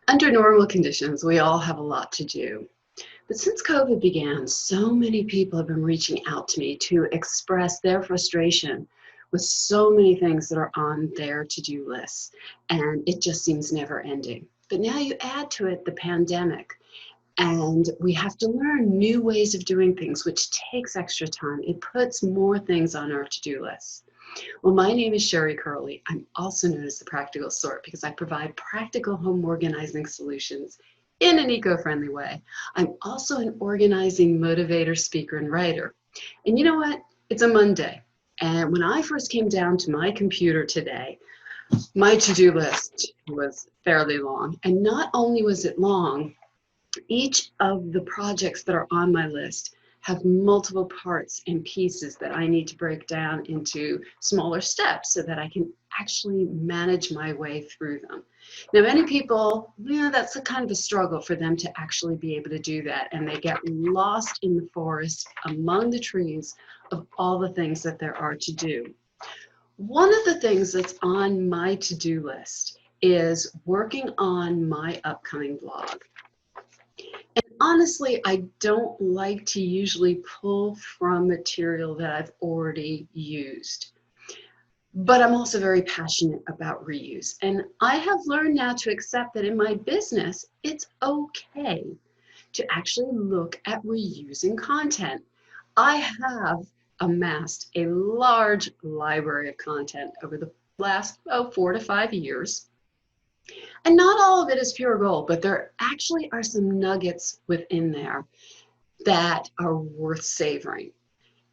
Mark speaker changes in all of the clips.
Speaker 1: Under normal conditions, we all have a lot to do. But since COVID began, so many people have been reaching out to me to express their frustration with so many things that are on their to-do lists, and it just seems never ending. But now you add to it the pandemic, and we have to learn new ways of doing things, which takes extra time. It puts more things on our to-do list. Well, my name is Sherry Curley. I'm also known as the Practical Sort because I provide practical home organizing solutions in an eco-friendly way. I'm also an organizing motivator, speaker, and writer. And you know what? It's a Monday. And when I first came down to my computer today, my to-do list was fairly long. And not only was it long, each of the projects that are on my list have multiple parts and pieces that I need to break down into smaller steps so that I can actually manage my way through them. Now, many people, that's a kind of a struggle for them to actually be able to do that, and they get lost in the forest among the trees of all the things that there are to do. One of the things that's on my to-do list is working on my upcoming blog. And honestly, I don't like to usually pull from material that I've already used. But I'm also very passionate about reuse. And I have learned now to accept that in my business, it's okay to actually look at reusing content. I have amassed a large library of content over the last 4 to 5 years. And not all of it is pure gold, but there actually are some nuggets within there that are worth savoring.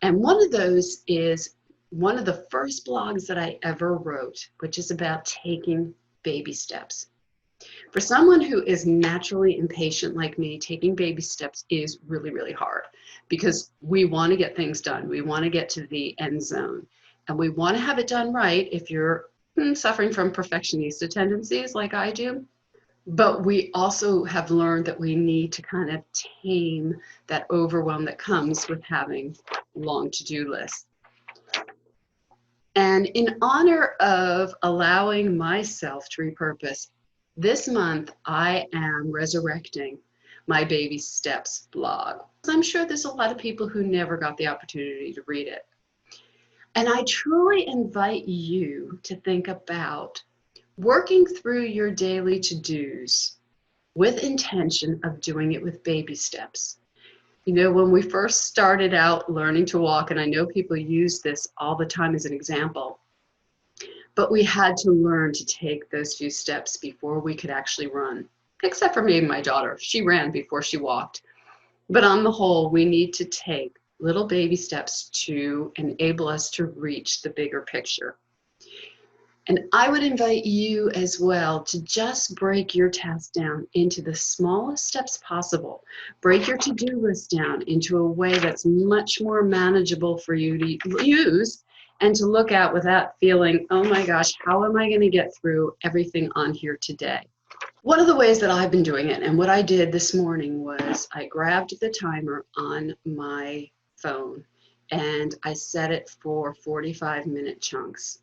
Speaker 1: And one of those is one of the first blogs that I ever wrote, which is about taking baby steps. For someone who is naturally impatient like me, taking baby steps is really, really hard because we want to get things done. We want to get to the end zone, and we want to have it done right if you're suffering from perfectionista tendencies like I do. But we also have learned that we need to kind of tame that overwhelm that comes with having long to-do lists. And in honor of allowing myself to repurpose, this month I am resurrecting my Baby Steps blog. I'm sure there's a lot of people who never got the opportunity to read it. And I truly invite you to think about working through your daily to-dos with intention of doing it with baby steps. You know, when we first started out learning to walk, and I know people use this all the time as an example, but we had to learn to take those few steps before we could actually run, except for maybe my daughter. She ran before she walked. But on the whole, we need to take little baby steps to enable us to reach the bigger picture. And I would invite you as well to just break your task down into the smallest steps possible. Break your to-do list down into a way that's much more manageable for you to use and to look at without feeling, oh my gosh, how am I going to get through everything on here today? One of the ways that I've been doing it, and what I did this morning, was I grabbed the timer on my phone and I set it for 45-minute chunks.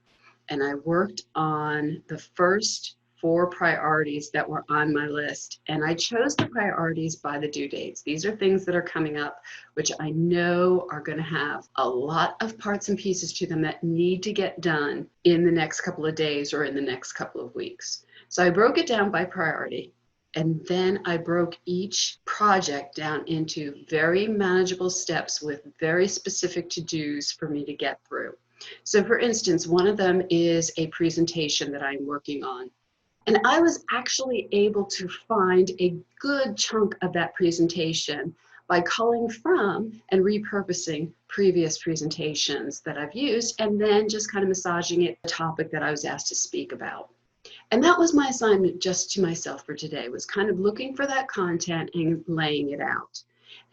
Speaker 1: And I worked on the first 4 priorities that were on my list. And I chose the priorities by the due dates. These are things that are coming up, which I know are going to have a lot of parts and pieces to them that need to get done in the next couple of days or in the next couple of weeks. So I broke it down by priority. And then I broke each project down into very manageable steps with very specific to-dos for me to get through. So for instance, one of them is a presentation that I'm working on. And I was actually able to find a good chunk of that presentation by culling from and repurposing previous presentations that I've used, and then just kind of massaging it, the topic that I was asked to speak about. And that was my assignment just to myself for today, was kind of looking for that content and laying it out.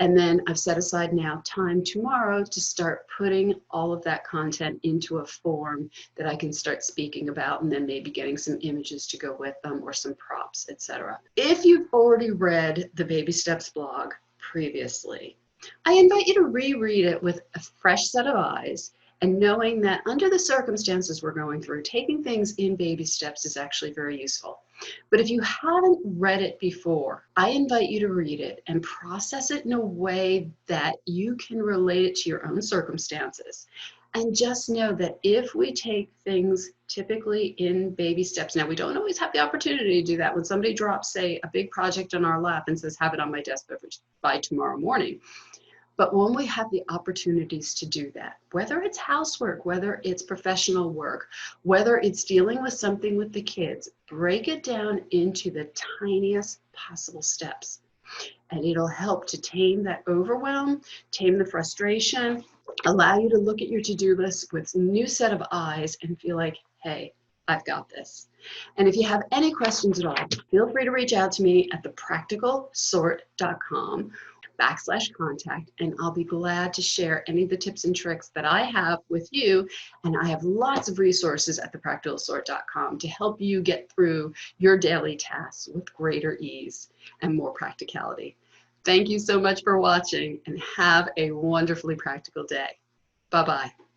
Speaker 1: And then I've set aside now time tomorrow to start putting all of that content into a form that I can start speaking about, and then maybe getting some images to go with them or some props, etc. If you've already read the Baby Steps blog previously, I invite you to reread it with a fresh set of eyes, and knowing that under the circumstances we're going through, taking things in baby steps is actually very useful. But if you haven't read it before, I invite you to read it and process it in a way that you can relate it to your own circumstances. And just know that if we take things typically in baby steps, now we don't always have the opportunity to do that. When somebody drops, say, a big project on our lap and says, have it on my desk by tomorrow morning. But when we have the opportunities to do that, whether it's housework, whether it's professional work, whether it's dealing with something with the kids, break it down into the tiniest possible steps. And it'll help to tame that overwhelm, tame the frustration, allow you to look at your to-do list with a new set of eyes and feel like, hey, I've got this. And if you have any questions at all, feel free to reach out to me at thepracticalsort.com/contact, and I'll be glad to share any of the tips and tricks that I have with you. And I have lots of resources at thepracticalsort.com to help you get through your daily tasks with greater ease and more practicality. Thank you so much for watching, and have a wonderfully practical day. Bye-bye.